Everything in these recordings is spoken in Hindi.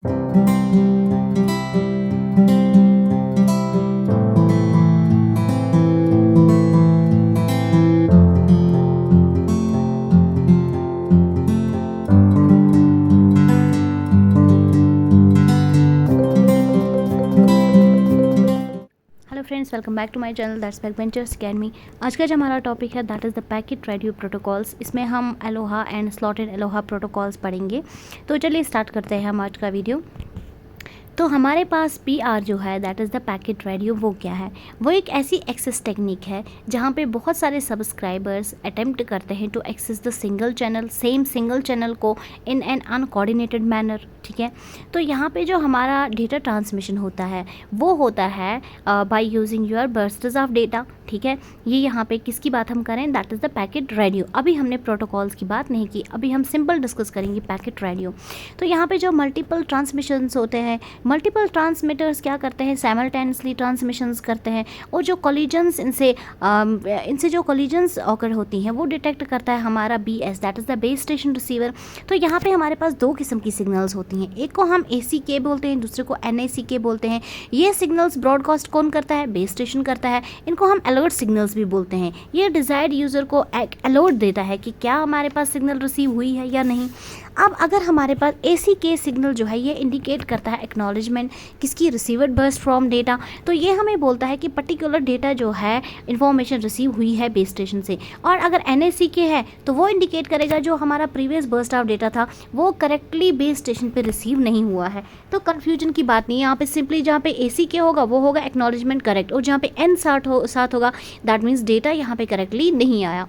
Hello friends, welcome back to my channel that's Backbenchers Academy. आज का जो हमारा टॉपिक है that is the packet radio protocols. इसमें हम Aloha and slotted Aloha protocols पढ़ेंगे। तो चलिए स्टार्ट करते हैं हम आज का वीडियो। तो हमारे पास PR जो है that is the packet radio, वो क्या है? वो एक ऐसी एक्सेस टेक्निक है जहाँ पे बहुत सारे सब्सक्राइबर्स अटेम्प्ट करते हैं to access the single channel को इन एन अनकोऑर्डिनेटेड मैनर। ठीक है, तो यहाँ पे जो हमारा डेटा ट्रांसमिशन होता है वो होता है by using your bursts of data. ठीक है, ये यहाँ पे किसकी बात हम करें? That is the packet radio. अभी हमने प्रोटोकॉल्स की बात नहीं की, अभी हम सिंपल डिस्कस करेंगे पैकेट रेडियो। तो यहाँ पे जो मल्टीपल ट्रांसमिशंस होते हैं, मल्टीपल ट्रांसमीटर्स क्या करते हैं? साइमल्टेनियसली ट्रांसमिशंस करते हैं, और जो कोलिजन्स इनसे जो कोलिजन्स ऑकर होती हैं वो डिटेक्ट करता है हमारा BS that is the base station receiver. तो यहाँ पे हमारे पास दो किस्म की सिग्नल्स होती हैं, एक को हम ACK बोलते हैं, दूसरे को NACK बोलते हैं। ये सिग्नल्स ब्रॉडकास्ट कौन करता है? बेस स्टेशन करता है। इनको हम अलर्ट सिग्नल्स भी बोलते हैं। ये डिजायर्ड यूज़र को एक अलर्ट देता है कि क्या हमारे पास सिग्नल रिसीव हुई है या नहीं। अब अगर हमारे पास ACK सिग्नल जो है ये इंडिकेट करता है एक्नॉलेजमेंट किसकी? रिसीवर्ड बर्स्ट फ्रॉम डेटा। तो ये हमें बोलता है कि पर्टिकुलर डेटा जो है इंफॉर्मेशन रिसीव हुई है बेस स्टेशन से। और अगर NACK है तो वो इंडिकेट करेगा जो हमारा प्रीवियस बर्स्ट ऑफ डेटा था वो करेक्टली बेस स्टेशन पे रिसीव नहीं हुआ है। तो कन्फ्यूजन की बात नहीं है यहाँ पे, सिंपली जहाँ पे ACK होगा वो होगा एक्नॉलेजमेंट करेक्ट, और जहाँ पे N साथ होगा दैट मीन्स डेटा यहाँ पे करेक्टली नहीं आया।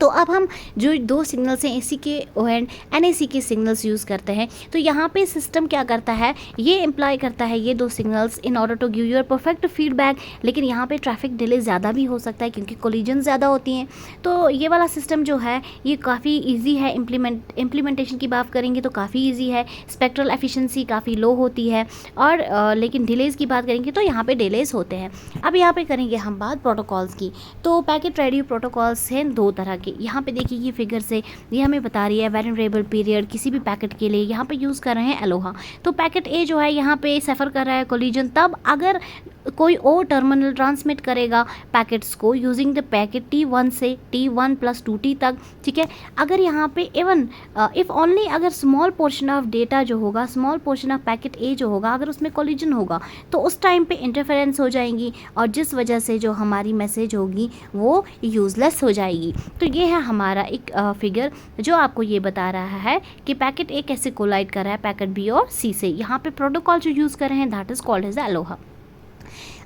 तो अब हम जो दो सिग्नल्स हैं ACK and NACK signals use करते हैं। तो यहाँ पे सिस्टम क्या करता है? ये इम्प्लाई करता है ये दो signals in order to give your perfect feedback. लेकिन यहाँ पे ट्रैफिक डिले ज़्यादा भी हो सकता है क्योंकि कोलिजन ज़्यादा होती हैं। तो ये वाला सिस्टम जो है ये काफ़ी ईजी है, इम्प्लीमेंटेशन की बात करेंगे तो काफ़ी ईजी है। स्पेक्ट्रल एफिशिएंसी काफ़ी लो होती है, और लेकिन डिलेज़ की बात करेंगे तो यहाँ पे डिलेज़ होते हैं। अब यहाँ पे करेंगे हम बात प्रोटोकॉल्स की। तो पैकेट रेडियो प्रोटोकॉल्स हैं दो तरह के। यहाँ पे देखिए ये फिगर से ये हमें बता रही है वेरिएबल पीरियड किसी भी पैकेट के लिए यहाँ पे यूज़ कर रहे हैं अलोहा। तो पैकेट A जो है यहाँ पे सफ़र कर रहा है कोलिजन, तब अगर कोई और टर्मिनल ट्रांसमिट करेगा पैकेट्स को यूजिंग द पैकेट T1 से T1 + 2T तक। ठीक है, अगर यहाँ पे इवन इफ़ ओनली अगर स्मॉल पोर्शन ऑफ डेटा जो होगा, small portion of packet A जो होगा, अगर उसमें कोलिजन होगा तो उस टाइम पे इंटरफेरेंस हो जाएंगी, और जिस वजह से जो हमारी मैसेज होगी वो यूज़लेस हो जाएगी। तो ये है हमारा एक फिगर जो आपको ये बता रहा है कि पैकेट A कैसे कोलाइड कर रहा है पैकेट B और C से। यहाँ पे प्रोटोकॉल जो यूज़ कर रहे हैं that is called as Aloha.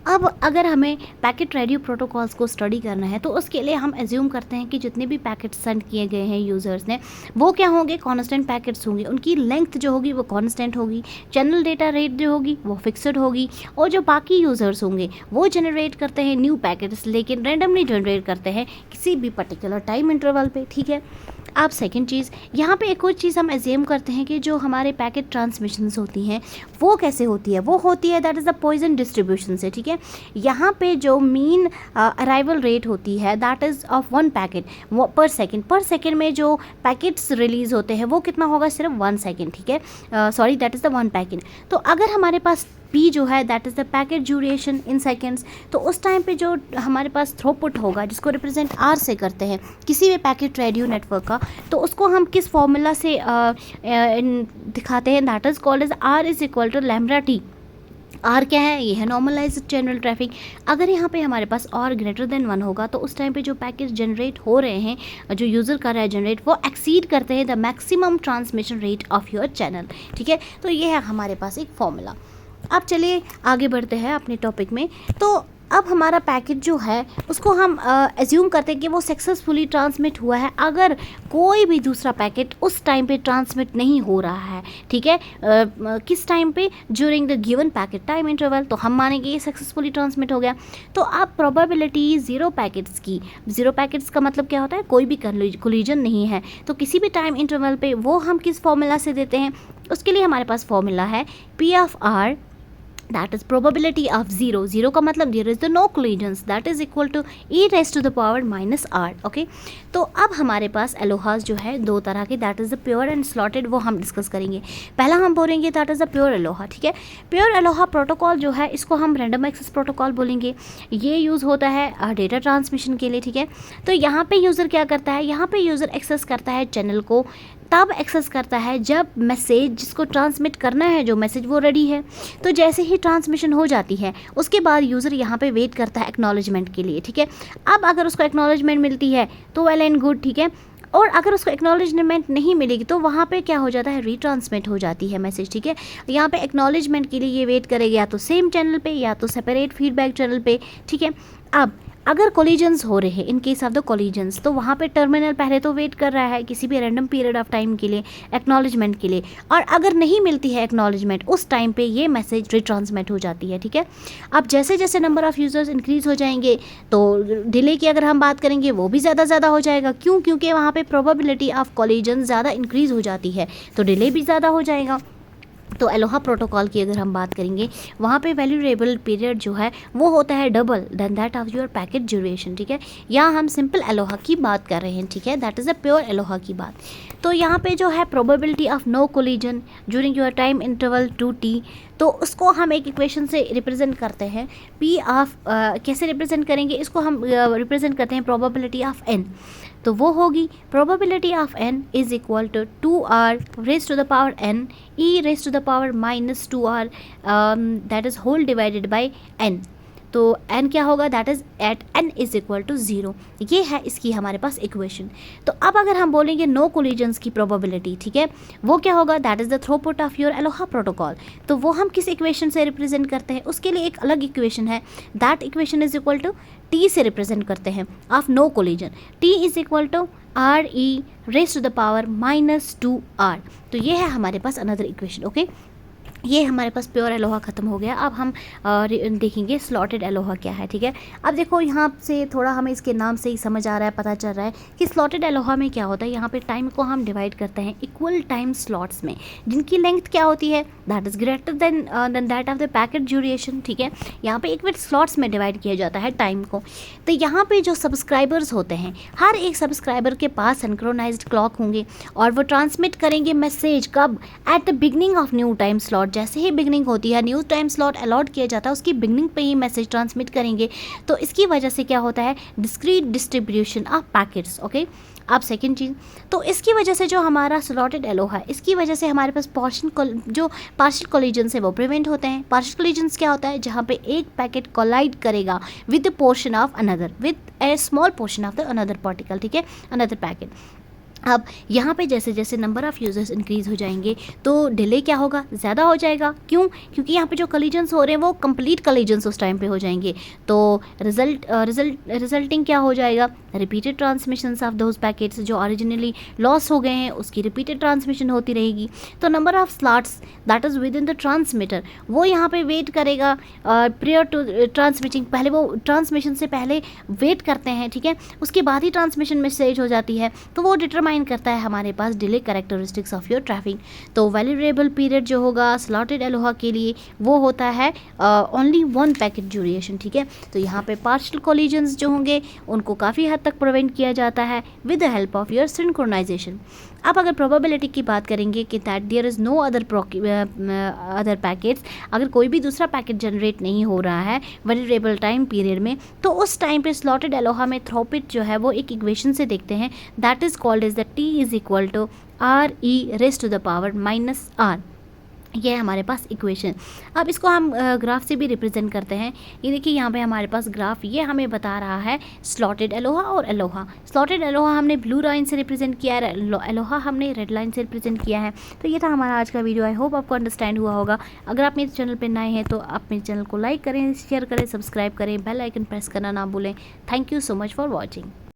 अब अगर हमें पैकेट रेडियो प्रोटोकॉल्स को स्टडी करना है तो उसके लिए हम एज्यूम करते हैं कि जितने भी पैकेट्स सेंड किए गए हैं यूज़र्स ने वो क्या होंगे? कांस्टेंट पैकेट्स होंगे। उनकी लेंथ जो होगी वो कांस्टेंट होगी, चैनल डेटा रेट जो होगी वो फिक्स्ड होगी, और जो बाकी यूज़र्स होंगे वो जनरेट करते हैं न्यू पैकेट्स, लेकिन रैंडमली जनरेट करते हैं किसी भी पर्टिकुलर टाइम इंटरवल पे। ठीक है, अब सेकंड चीज़ यहाँ पे एक और चीज़ हम एज्यूम करते हैं कि जो हमारे पैकेट ट्रांसमिशंस होती हैं वो कैसे होती है? वो होती है that is the Poisson distribution से। ठीक है, यहाँ पे जो मीन अराइवल रेट होती है दैट इज़ ऑफ 1 पैकेट पर सेकेंड में जो पैकेट्स रिलीज़ होते हैं वो कितना होगा? सिर्फ 1 सेकेंड। ठीक है, sorry that is the 1 packet. तो अगर हमारे पास P जो है that is the packet duration in seconds, तो उस टाइम पे जो हमारे पास थ्रूपुट होगा जिसको रिप्रेजेंट R से करते हैं किसी भी पैकेट रेडियो नेटवर्क का, तो उसको हम किस फॉर्मूला से दिखाते हैं? That is called as R is equal to λT। R क्या है? ये है नॉर्मलाइज्ड चैनल ट्रैफिक। अगर यहाँ पे हमारे पास R ग्रेटर देन 1 होगा तो उस टाइम पे जो पैकेज जनरेट हो रहे हैं, जो यूज़र कर रहा है जनरेट, वो एक्सीड करते हैं the maximum transmission rate of your channel. ठीक है, तो ये है हमारे पास एक फॉर्मूला। अब चलिए आगे बढ़ते हैं अपने टॉपिक में। तो अब हमारा पैकेट जो है उसको हम एज्यूम करते हैं कि वो सक्सेसफुली ट्रांसमिट हुआ है अगर कोई भी दूसरा पैकेट उस टाइम पे ट्रांसमिट नहीं हो रहा है। ठीक है, किस टाइम पे? During the given packet time interval. तो हम मानेंगे ये सक्सेसफुली ट्रांसमिट हो गया। तो अब प्रोबेबिलिटी 0 पैकेट्स की, 0 पैकेट्स का मतलब क्या होता है? कोई भी कोलिजन नहीं है। तो किसी भी टाइम इंटरवल पे वो हम किस फॉर्मूला से देते हैं? उसके लिए हमारे पास फॉर्मूला है P of R that is probability of 0, 0 का मतलब there is the no collisions, that is equal to e raised to the power minus r. Okay, तो अब हमारे पास एलोहास जो है दो तरह के, that is the pure and slotted, वो हम डिस्कस करेंगे. पहला हम बोलेंगे that is the pure Eloah. ठीक है, प्योर एलोहा प्रोटोकॉल जो है इसको हम रैंडम एक्सेस प्रोटोकॉल बोलेंगे. ये यूज़ होता है डेटा ट्रांसमिशन के लिए. ठीक है, तो यहाँ पे यूज़र क्या करता है, यहाँ पे यूज़र एक्सेस करता है चैनल को, तब एक्सेस करता है जब मैसेज जिसको ट्रांसमिट करना है, जो मैसेज वो रेडी है. तो जैसे ही ट्रांसमिशन हो जाती है उसके बाद यूज़र यहाँ पे वेट करता है एक्नॉलेजमेंट के लिए. ठीक है, अब अगर उसको एक्नॉलेजमेंट मिलती है तो वेल एंड गुड. ठीक है, और अगर उसको एक्नॉलेजमेंट नहीं मिलेगी तो वहाँ पे क्या हो जाता है, रीट्रांसमिट हो जाती है मैसेज. ठीक है, यहाँ पे एक्नॉलेजमेंट के लिए ये वेट करेगा या तो सेम चैनल पे या तो सेपरेट फीडबैक चैनल पे. ठीक है, अब अगर कोलिजन्स हो रहे हैं, in case of the collisions, तो वहाँ पे टर्मिनल पहले तो वेट कर रहा है किसी भी रैंडम पीरियड ऑफ टाइम के लिए एक्नॉलेजमेंट के लिए, और अगर नहीं मिलती है एक्नॉलेजमेंट उस टाइम पे ये मैसेज रिट्रांसमिट हो जाती है. ठीक है, अब जैसे जैसे नंबर ऑफ़ यूज़र्स इंक्रीज़ हो जाएंगे तो डिले की अगर हम बात करेंगे वो भी ज़्यादा हो जाएगा. क्यों? क्योंकि वहाँ पे प्रोबेबिलिटी ऑफ कोलिजन ज़्यादा इंक्रीज़ हो जाती है तो डिले भी ज़्यादा हो जाएगा. तो एलोहा प्रोटोकॉल की अगर हम बात करेंगे वहाँ पे वैल्यूएबल पीरियड जो है वो होता है double than that of your packet duration. ठीक है, यहाँ हम सिंपल एलोहा की बात कर रहे हैं. ठीक है, that is a pure Aloha की बात. तो यहाँ पे जो है probability of no collision during your time interval 2t, तो उसको हम एक इक्वेशन से रिप्रेजेंट करते हैं. पी ऑफ कैसे रिप्रेजेंट करेंगे इसको, हम रिप्रेजेंट करते हैं प्रोबेबिलिटी ऑफ n. तो वो होगी probability of n is equal to 2r raise to the power n e raise to the power minus 2r that is whole divided by n. तो n क्या होगा, that is at n is equal to 0. ये है इसकी हमारे पास इक्वेशन. तो अब अगर हम बोलेंगे नो कोलिजन्स की प्रोबेबिलिटी, ठीक है, वो क्या होगा, that is the throughput of your Eloah protocol. तो वो हम किस इक्वेशन से रिप्रेजेंट करते हैं, उसके लिए एक अलग इक्वेशन है. That equation is equal to t से रिप्रेजेंट करते हैं of no collision. t is equal to r e raise to the power minus 2r. तो ये है हमारे पास अनदर इक्वेशन. ओके, ये हमारे पास प्योर एलोहा ख़त्म हो गया. अब हम देखेंगे स्लॉटेड एलोहा क्या है. ठीक है, अब देखो यहाँ से थोड़ा हमें इसके नाम से ही समझ आ रहा है, पता चल रहा है कि स्लॉटेड एलोहा में क्या होता है. यहाँ पे टाइम को हम डिवाइड करते हैं इक्वल टाइम स्लॉट्स में जिनकी लेंथ क्या होती है, that is greater than that of the packet duration. ठीक है, यहाँ पे इक्वल स्लॉट्स में डिवाइड किया जाता है टाइम को. तो यहाँ पर जो सब्सक्राइबर्स होते हैं, हर एक सब्सक्राइबर के पास सिंक्रोनाइज्ड क्लॉक होंगे और वो ट्रांसमिट करेंगे मैसेज कब, at the beginning of new time slot. जैसे ही बिगनिंग होती है, न्यू टाइम स्लॉट अलॉट किया जाता है, उसकी बिगनिंग पे ही मैसेज ट्रांसमिट करेंगे. तो इसकी वजह से क्या होता है, discrete distribution of packets. Okay, अब सेकंड चीज़, तो इसकी वजह से जो हमारा स्लॉटेड एलोहा है, इसकी वजह से हमारे पास पार्शियल कोलिजन्स है वो प्रिवेंट होते हैं. पार्शियल कोलिजन्स क्या होता है, जहाँ पे एक पैकेट कोलाइड करेगा with the portion of another, with A small portion of the another particle. ठीक है, अनदर पैकेट. अब यहाँ पे जैसे जैसे नंबर ऑफ़ यूज़र्स इंक्रीज़ हो जाएंगे तो डिले क्या होगा, ज़्यादा हो जाएगा. क्यों? क्योंकि यहाँ पे जो कोलिजन्स हो रहे हैं वो कंप्लीट कोलिजन्स उस टाइम पे हो जाएंगे. तो रिजल्टिंग क्या हो जाएगा, repeated transmissions of those packets जो ओरिजिनली लॉस हो गए हैं उसकी रिपीटेड ट्रांसमिशन होती रहेगी. तो number of slots that is with in the transmitter, वो यहाँ पे वेट करेगा प्रियर टू ट्रांसमिटिंग, पहले वो ट्रांसमिशन से पहले वेट करते हैं. ठीक है, उसके बाद ही ट्रांसमिशन मैसेज हो जाती है. तो वो डिटरमाइन करता है हमारे पास delay characteristics of your traffic. तो वैल्यूएबल पीरियड जो होगा स्लॉटेड एलोहा के लिए वो होता है ओनली 1 पैकेट ड्यूरेशन. ठीक है, तो यहाँ पे पार्शियल कोलिजन्स जो होंगे उनको काफ़ी हद तक प्रिवेंट किया जाता है with the help of your synchronization. अब अगर प्रोबेबिलिटी की बात करेंगे कि that there is no other packets, अगर कोई भी दूसरा पैकेट जनरेट नहीं हो रहा है वैल्यूएबल टाइम पीरियड में, तो उस टाइम पे स्लॉटेड एलोहा में थ्रूपुट जो है वो एक इक्वेशन से देखते हैं, that is called as the t is equal to r e raise to the power minus r. ये है हमारे पास इक्वेशन. अब इसको हम ग्राफ से भी रिप्रेजेंट करते हैं. ये देखिए यहाँ पे हमारे पास ग्राफ, ये हमें बता रहा है स्लॉटेड एलोहा और एलोहा. स्लॉटेड एलोहा हमने ब्लू लाइन से रिप्रेजेंट किया है, एलोहा हमने रेड लाइन से रिप्रेजेंट किया है. तो ये था हमारा आज का वीडियो. आई होप आपको अंडरस्टैंड हुआ होगा. अगर आप मेरे चैनल पर नए हैं तो आप मेरे चैनल को लाइक करें, शेयर करें, सब्सक्राइब करें, बेल आइकन प्रेस करना ना भूलें. Thank you so much for watching.